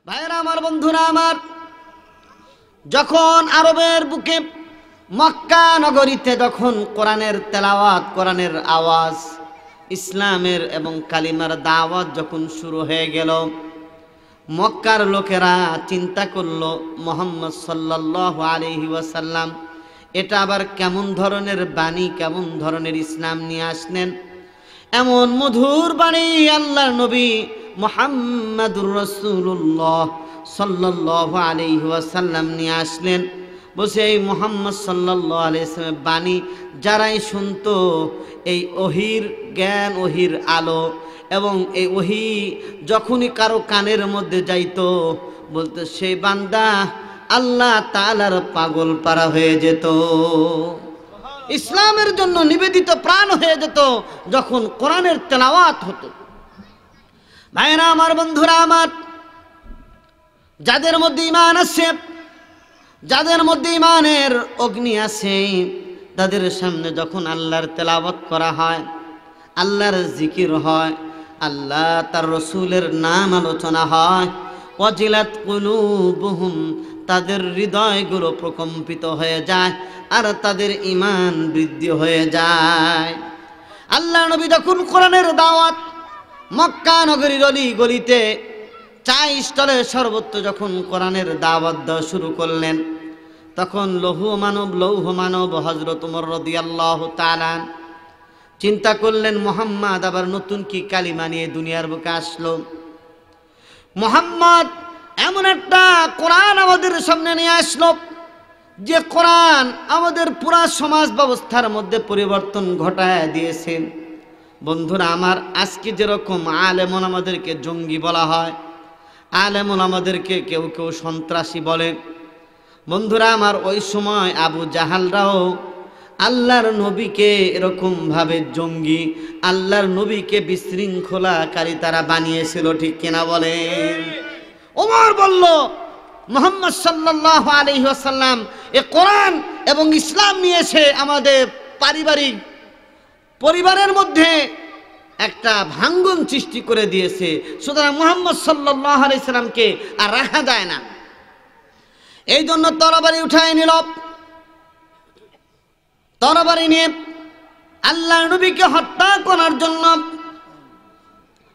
ভাইরা আমার, বন্ধুরা আমার, যখন আরবের বুকে মক্কা নগরীতে যখন কোরআনের তেলাওয়াত, কোরআনের আওয়াজ, ইসলামের এবং কালিমার দাওয়াত যখন শুরু হয়ে গেল, মক্কার লোকেরা চিন্তা করলো মুহাম্মদ সাল্লাল্লাহু আলাইহি ওয়াসাল্লাম এটা আবার কেমন ধরনের বাণী, কেমন ধরনের ইসলাম নিয়ে আসলেন। এমন মধুর বাণী আল্লাহর নবী মুহাম্মাদুর রাসূলুল্লাহ সাল্লাল্লাহু আলাইহি ওয়াসাল্লাম নিয়ে আসলেন। বসে এই মুহাম্মদ সাল্লাল্লাহু আলাইহি ওয়াসাল্লামের বাণী যারাই শুনতো, এই ওহির জ্ঞান, ওহির আলো, এবং এই ওহি যখনই কারো কানের মধ্যে যাইতো, বলতো সেই বান্দা আল্লাহ তাআলার পাগল পারা হয়ে যেত, ইসলামের জন্য নিবেদিত প্রাণ হয়ে যেত যখন কোরআনের তেলাওয়াত হতো। ভাইরা আমার, বন্ধুরা আমার, যাদের মধ্যে ঈমান আছে, যাদের মধ্যে ঈমানের অগ্নি আছে, তাদের সামনে যখন আল্লাহর তেলাওয়াত করা হয়, আল্লাহর জিকির হয়, আল্লাহ তার রসুলের নাম আলোচনা হয়, ওয়াজিলাত কুলুবুহুম, তাদের হৃদয়গুলো প্রকম্পিত হয়ে যায় আর তাদের ঈমান বৃদ্ধি হয়ে যায়। আল্লাহ নবী যখন কোরআনের দাওয়াত মক্কা নগরীর অলি গলিতে, চা স্টলে সর্বত্র যখন কোরআনের দাওয়াত দেওয়া শুরু করলেন, তখন লৌহ মানব হযরত ওমর রাদিয়াল্লাহু তাআলা চিন্তা করলেন, মুহাম্মদ আবার নতুন কি কালিমা নিয়ে দুনিয়ার বুকে আসলো। মুহাম্মদ এমন একটা কোরআন আমাদের সামনে নিয়ে আসলো যে কোরআন আমাদের পুরা সমাজ ব্যবস্থার মধ্যে পরিবর্তন ঘটায় দিয়েছেন। বন্ধুরা আমার, আজকে যেরকম আলেমন আমাদেরকে জঙ্গি বলা হয়, আলেমন আমাদেরকে কেউ কেউ সন্ত্রাসী বলে, বন্ধুরা আমার, ওই সময় আবু জাহালরাও আল্লাহর নবীকে এরকম ভাবে জঙ্গি, আল্লাহর নবীকে বিশৃঙ্খলাকারী তারা বানিয়েছিল, ঠিক কিনা বলেন? ওমর বলল, মুহাম্মদ সাল্লাল্লাহু আলাইহি ওয়াসাল্লাম এ কোরআন এবং ইসলাম নিয়েছে আমাদের পরিবারের মধ্যে একটা ভাঙ্গন সৃষ্টি করে দিয়েছে, সুতরাং মুহাম্মদ সাল্লাল্লাহু আলাইহি সাল্লামকে আর রাখা যায় না। এই জন্য তরবারি উঠায় নিল, তরবারি নিয়ে আল্লাহর নবীকে হত্যা করার জন্য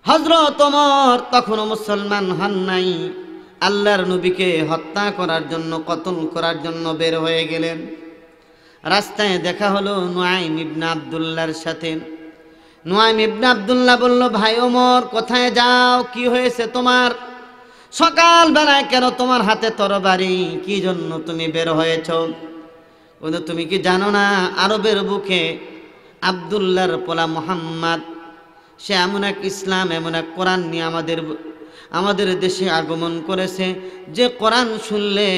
হযরত ওমর তখনও মুসলমান হন নাই, আল্লাহর নবীকে হত্যা করার জন্য, কতল করার জন্য বের হয়ে গেলেন। রাস্তায় দেখা হলো নুআইম ইবনে আব্দুল্লাহর সাথে। নুআইম ইবনে আব্দুল্লাহ বলল, ভাই ওমর, কোথায় যাও? কি হয়েছে তোমার? সকাল বেলায় কেন তোমার হাতে তরবারি? কি জন্য তুমি বের হয়েছো? বলল, তুমি কি জানো না আরবের বুকে আব্দুল্লাহর পোলা মুহাম্মদ, সে এমন এক ইসলাম, এমন এক কোরআন নিয়ে আমাদের দেশে আগমন করেছে যে কোরআন শুনলে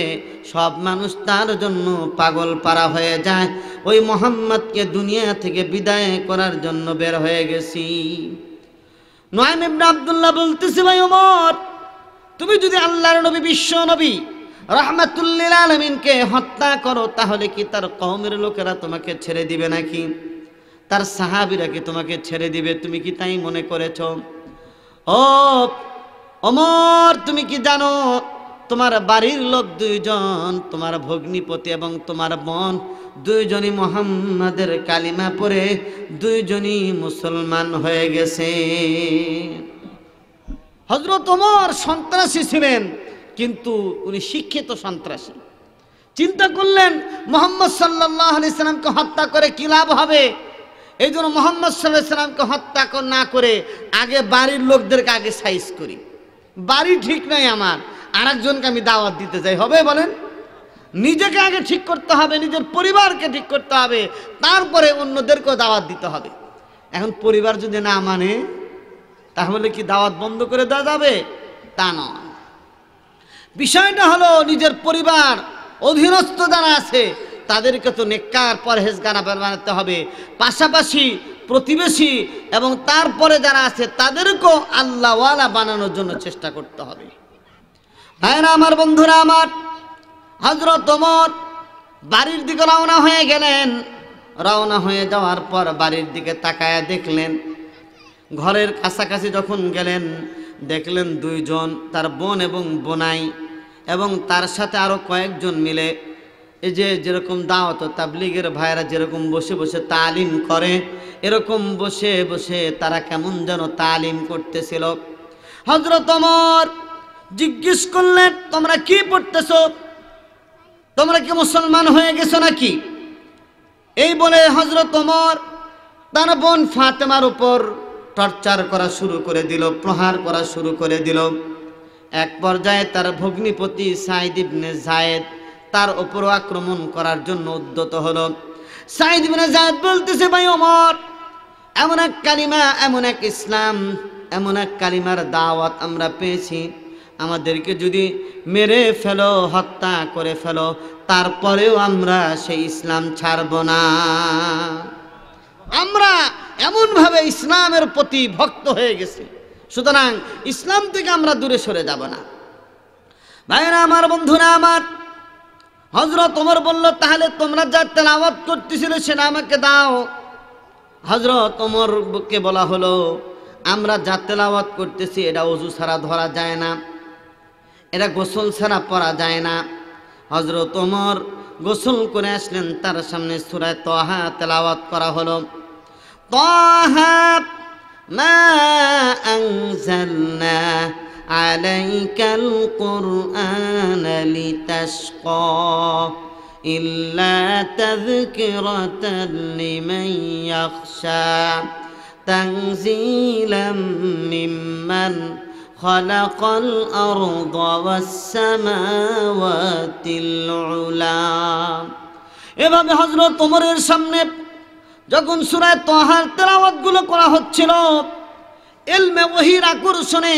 সব মানুষ তার জন্য পাগল পারা হয়ে যায়। ওই মুহাম্মদকে দুনিয়া থেকে বিদায় করার জন্য বের হয়ে গেছি। নুআইম ইবনে আব্দুল্লাহ বলতেছে, ভাই ওমর, তুমি যদি আল্লাহর নবী, বিশ্ব নবী রাহমাতুল লিল আলামিনকে হত্যা করো, তাহলে কি তার কওমের লোকেরা তোমাকে ছেড়ে দিবে নাকি? তার সাহাবীরা কি তোমাকে ছেড়ে দিবে? তুমি কি তাই মনে করেছ? ও ওমর, তুমি কি জানো তোমার বাড়ির লোক দুইজন, তোমার ভগ্নিপতি এবং তোমার বোন দুইজনই মুহাম্মাদের কালিমা পড়ে দুইজনই মুসলমান হয়ে গেছে। হযরত ওমর সন্ত্রাসী ছিলেন, কিন্তু উনি শিক্ষিত সন্ত্রাসী। চিন্তা করলেন, মুহাম্মদ সাল্লাল্লাহু আলাইহি সাল্লামকে হত্যা করে কি লাভ হবে? এই জন্য মুহাম্মদ সাল্লাল্লাহু আলাইহি সাল্লামকে হত্যা না করে আগে বাড়ির লোকদেরকে আগে সাইজ করি। বাড়ি ঠিক নাই আমার, আরেকজনকে আমি দাওয়াত দিতে চাই, হবে বলেন? নিজেকে আগে ঠিক করতে হবে, নিজের পরিবারকে ঠিক করতে হবে, তারপরে অন্যদেরকেও দাওয়াত দিতে হবে। এখন পরিবার যদি না মানে, তাহলে কি দাওয়াত বন্ধ করে দেওয়া যাবে? তা নয়। বিষয়টা হলো, নিজের পরিবার, অধীনস্থ যারা আছে তাদেরকে তো নেককার পরহেজগার বানাতে হবে, পাশাপাশি প্রতিবেশী এবং তারপরে যারা আছে তাদেরকেও আল্লাহওয়ালা বানানোর জন্য চেষ্টা করতে হবে। ভাইরা আমার, বন্ধুরা আমার, হযরত ওমর বাড়ির দিকে রওনা হয়ে গেলেন। রওনা হয়ে যাওয়ার পর বাড়ির দিকে তাকায়া দেখলেন, ঘরের কাছাকাছি যখন গেলেন, দেখলেন দুইজন, তার বোন এবং বোনাই, এবং তার সাথে আরও কয়েকজন মিলে এই যে যেরকম দাওয়াত ও তাবলীগের ভাইরা যেরকম বসে বসে তালিম করে, এরকম বসে বসে তারা কেমন যেন তালিম করতেছিল। হযরত ওমর জিজ্ঞেস করলেন, তোমরা কি পড়তেছো? তোমরা কি মুসলমান হয়ে গেছো নাকি? এই বলে হযরত ওমর তার বোন ফাতেমার উপর টর্চার করা শুরু করে দিল, প্রহার করা শুরু করে দিল। এক পর্যায়ে তার ভগ্নিপতি সাঈদ ইবনে যায়েদ তার উপরও আক্রমণ করার জন্য উদ্যত হলো। সাঈদ ইবনে যায়েদ বলতেছে, ভাই ওমর, এমন এক কালিমা, এমন এক ইসলাম, এমন এক কালিমার দাওয়াত আমরা পেয়েছি, আমাদেরকে যদি মেরে ফেলো, হত্যা করে ফেলো, তারপরেও আমরা সেই ইসলাম ছাড়ব না। আমরা এমনভাবে ইসলামের প্রতি ভক্ত হয়ে গেছি, সুতরাং ইসলাম থেকে আমরা দূরে সরে যাব না। ভাইরা আমার, বন্ধুরা আমার, হযরত ওমর বলল, তাহলে তোমরা যা তেলাওয়াত করতেছিলে সেটা আমাকে দাও। হযরত ওমরকে বলা হলো, আমরা যা তেলাওয়াত করতেছি এটা ওযু ছাড়া ধরা যায় না, এটা গোসল ছাড়া পড়া যায় না। হযরত ওমর গোসল করে আসলেন, তার সামনে সূরা তাহা তেলাওয়াত করা হলো। তাহা মা আনজালনা আলাইকাল কুরআনা লিতাশকা ইল্লা তাযকিরাতান লিমান ইয়াখশা তানজিলাম মিম্মান খালাকাল আরদা ওয়াস সামাওয়াতিল উলা। এভাবে হযরত ওমরের সামনে যখন সূরা তাহার তেলাওয়াতগুলো করা হচ্ছিল, ইলমে ওহীর আকর্ষণে,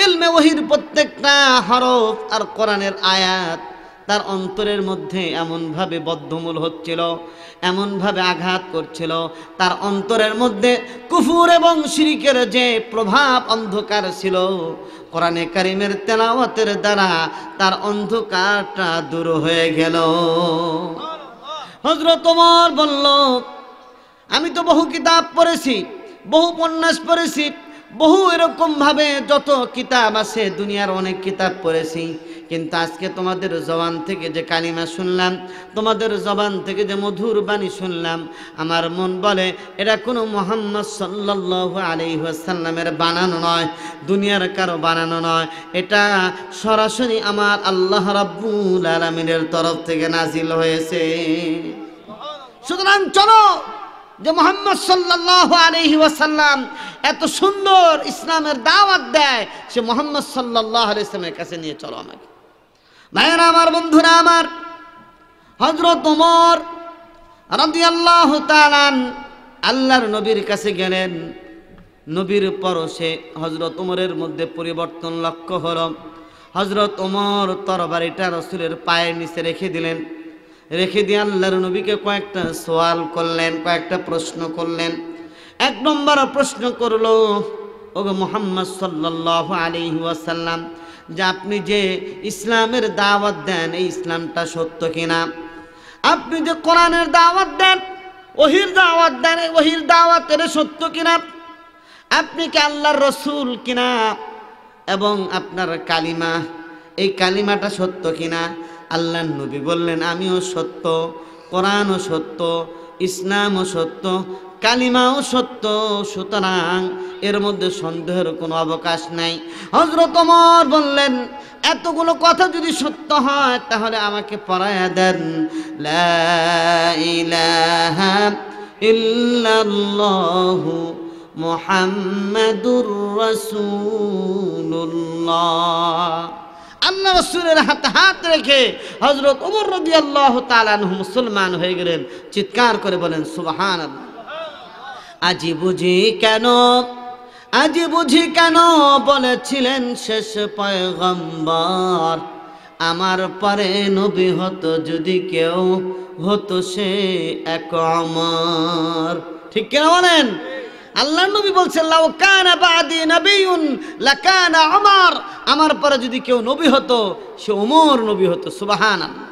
ইলমে ওহীর প্রত্যেকটা হরফ আর কোরআনের আয়াত তার অন্তরের মধ্যে এমনভাবে বদ্ধমূল হচ্ছিল, এমনভাবে আঘাত করছিল, তার অন্তরের মধ্যে কুফর এবং শিরকের যে প্রভাব অন্ধকার ছিল, কোরআনে কারীমের তেলাওয়াতের দ্বারা তার অন্ধকারটা দূর হয়ে গেল। হযরত ওমর বলল, আমি তো বহু কিতাব পড়েছি, বহু উপন্যাস পড়েছি, বহু এরকমভাবে যত কিতাব আছে দুনিয়ার অনেক কিতাব পড়েছি, কিন্তু আজকে তোমাদের জবান থেকে যে কালিমা শুনলাম, তোমাদের জবান থেকে যে মধুর বাণী শুনলাম, আমার মন বলে এটা কোনো মুহাম্মদ সাল্লাল্লাহু আলাইহি ওয়াসাল্লামের বানানো নয়, দুনিয়ার কারো বানানো নয়, এটা সরাসরি আমার আল্লাহ রাব্বুল আলামিনের তরফ থেকে নাজিল হয়েছে। সুতরাং চলো, যে মুহাম্মদ সাল্লাল্লাহু আলাইহি ওয়াসাল্লাম এত সুন্দর ইসলামের দাওয়াত দেয়, সে মুহাম্মদ সাল্লাল্লাহু আলাইহি ওয়াসাল্লামের কাছে নিয়ে চলো আমাকে। ভাইরা আমার, বন্ধুরা আমার, হযরত ওমর রাদিয়াল্লাহু তাআলা আল্লাহর নবীর কাছে গেলেন। নবীর পরশে হযরত ওমরের মধ্যে পরিবর্তন লক্ষ্য হলো। হযরত ওমর তরবারিটা রাসূলের পায়ের নিচে রেখে দিলেন। রেখে দিয়ে আল্লাহর নবীকে কয়েকটা সওয়াল করলেন, কয়েকটা প্রশ্ন করলেন। এক নম্বর প্রশ্ন করলো, ওগো মুহাম্মদ সাল্লাল্লাহু আলাইহি ওয়াসাল্লাম, যে আপনি যে ইসলামের দাওয়াত দেন, এই ইসলামটা সত্য কিনা? আপনি যে কোরআনের দাওয়াত দেন, ওহীর দাওয়াত দেন, এই ওহীর দাওয়াতের সত্য কিনা? আপনি কি আল্লাহর রাসূল কিনা? এবং আপনার কালিমা, এই কালিমাটা সত্য কিনা? আল্লাহর নবী বললেন, আমিও সত্য, কোরআনও সত্য, ইসলামও সত্য, কালিমাও সত্য, সুতরাং এর মধ্যে সন্দেহের কোনো অবকাশ নাই। হযরত ওমর বললেন, এতগুলো কথা যদি সত্য হয় তাহলে আমাকে পড়ায়া দেন, লা ইলাহা ইল্লাল্লাহু মুহাম্মাদুর রাসূলুল্লাহ। আল্লাহ রাসূলের হাতে হাত রেখে হযরত ওমর রাদিয়াল্লাহু তাআলা আনহু মুসলমান হয়ে গেলেন। চিৎকার করে বলেন সুবহানাল্লাহ। আজি বুঝি কেন বলেছিলেন শেষ পয়গম্বর, আমার পরে নবী হতো যদি কেউ, হতো সে এক ওমর। ঠিক কিনা বলেন? আল্লাহর নবী বলছেন, লাউ কানা বাদি নবিয়ুন লাকানা ওমর, আমার পরে যদি কেউ নবী হতো সে ওমর নবী হতো। সুবহানাল্লাহ।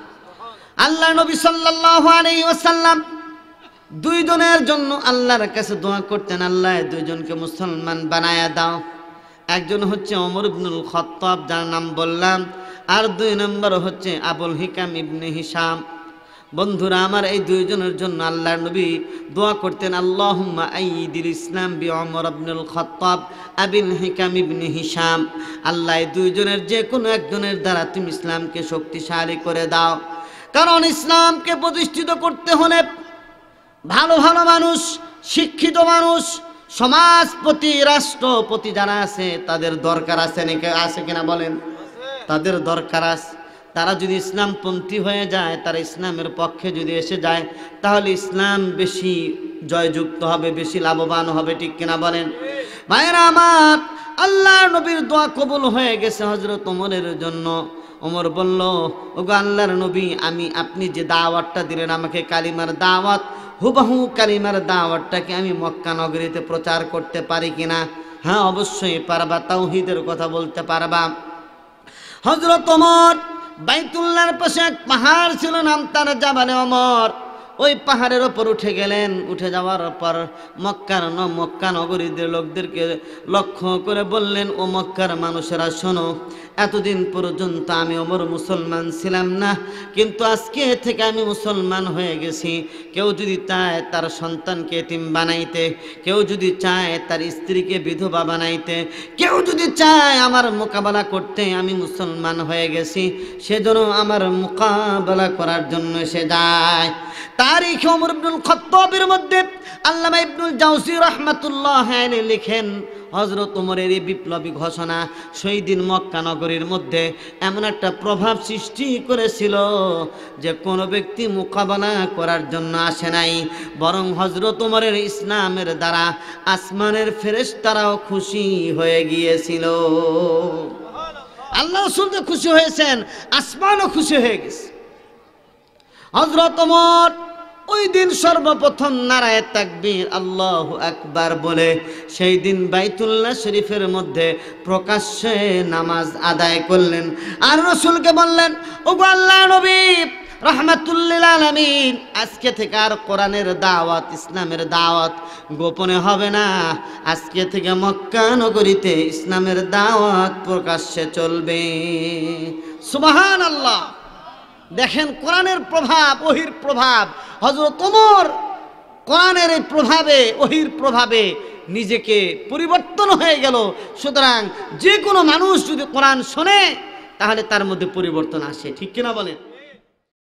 আল্লাহর নবী সাল্লাল্লাহু আলাইহি ওয়াসাল্লাম দুইজনের জন্য আল্লাহর কাছে দোয়া করতেন, আল্লাহ দুইজনকে মুসলমান বানায়া দাও। একজন হচ্ছে ওমর ইবনুল খাত্তাব, যার নাম বললাম, আর 2 নম্বর হচ্ছে আবুল হিকাম ইবনে হিশাম। বন্ধুরা আমার, এই দুইজনের জন্য আল্লাহর নবী দোয়া করতেন, আল্লাহুম্মা আইয়িদিল ইসলাম বি ওমর ইবনুল খাত্তাব আবিল হিকাম ইবনে হিশাম। আল্লাহ এই দুইজনের যে কোনো একজনের দ্বারা তুমি ইসলামকে শক্তিশালী করে দাও। কারণ ইসলামকে প্রতিষ্ঠিত করতে হলে ভালো ভালো মানুষ, শিক্ষিত মানুষ, সমাজপতি, রাষ্ট্রপতি যারা আছে তাদের দরকার আছে নাকি? আছে কিনা বলেন? তাদের দরকার আছে। তারা যদি ইসলামপন্থী হয়ে যায়, তারা ইসলামের পক্ষে যদি এসে যায়, তাহলে ইসলাম বেশি জয়যুক্ত হবে, বেশি লাভবান হবে, ঠিক কিনা বলেন? ভাইরা আমার, আল্লাহ নবীর দোয়া কবুল হয়ে গেছে হযরত ওমরের জন্য। ওমর বলল, ওগো আল্লাহর নবী, আপনি যে দাওয়াতটা দিলেন আমাকে, কালিমার দাওয়াত, হুবহু কালিমার দাওয়াতটাকে আমি মক্কা নগরীতে প্রচার করতে পারি কিনা? হ্যাঁ, অবশ্যই পারবা, তাওহীদের কথা বলতে পারবা। হযরত ওমর বাইতুল্লাহর পাশে এক পাহাড় ছিল, নাম তার জাবালে ওমর। ওই পাহাড়ের ওপর উঠে গেলেন। উঠে যাওয়ার পর মক্কা নগরীদের লোকদেরকে লক্ষ্য করে বললেন, ও মক্কার মানুষেরা শোনো, এতদিন পর্যন্ত আমি ওমর মুসলমান ছিলাম না, কিন্তু আজকে থেকে আমি মুসলমান হয়ে গেছি। কেউ যদি চায় তার সন্তানকে এতিম বানাইতে, কেউ যদি চায় তার স্ত্রীকে বিধবা বানাইতে, কেউ যদি চায় আমার মোকাবেলা করতে, আমি মুসলমান হয়ে গেছি, সেজন্য আমার মোকাবেলা করার জন্য সে যায়। তারিখ ওমর ইবনুল খাত্তাবের মধ্যে আল্লামা ইবনুল জাওজি রাহমাতুল্লাহ আলাইহি লিখেন, হযরত ওমরের এই বিপ্লবী ঘোষণা সেই দিন মক্কা নগরীর মধ্যে এমন একটা প্রভাব সৃষ্টি করেছিল যে কোনো ব্যক্তি মোকাবেলা করার জন্য আসে নাই, বরং হযরত ওমরের ইসলামের দ্বারা আসমানের ফেরেশতারাও খুশি হয়ে গিয়েছিল। আল্লাহ রাসূল তো খুশি হয়েছেন, আসমানও খুশি হয়ে গেছে। হযরত ওমর ওই দিন সর্বপ্রথম নারায়ে তাকবীর আল্লাহু আকবার বলে সেই দিন বাইতুল্লাহ শরীফের মধ্যে প্রকাশ্যে নামাজ আদায় করলেন। আর রাসূলকে বললেন, ওগো আল্লাহর নবী রাহমাতুল লিল আলামিন, আজকে থেকে আর কোরআনের দাওয়াত, ইসলামের দাওয়াত গোপনে হবে না। আজকে থেকে মক্কা নগরীতে ইসলামের দাওয়াত প্রকাশ্যে চলবে। সুবহানাল্লাহ। দেখেন কোরআনের প্রভাব, ওহির প্রভাব। হযরত ওমর কোরআনের এই প্রভাবে, ওহির প্রভাবে নিজেকে পরিবর্তন হয়ে গেল। সুতরাং যে কোনো মানুষ যদি কোরআন শোনে তাহলে তার মধ্যে পরিবর্তন আসে, ঠিক কিনা বলেন?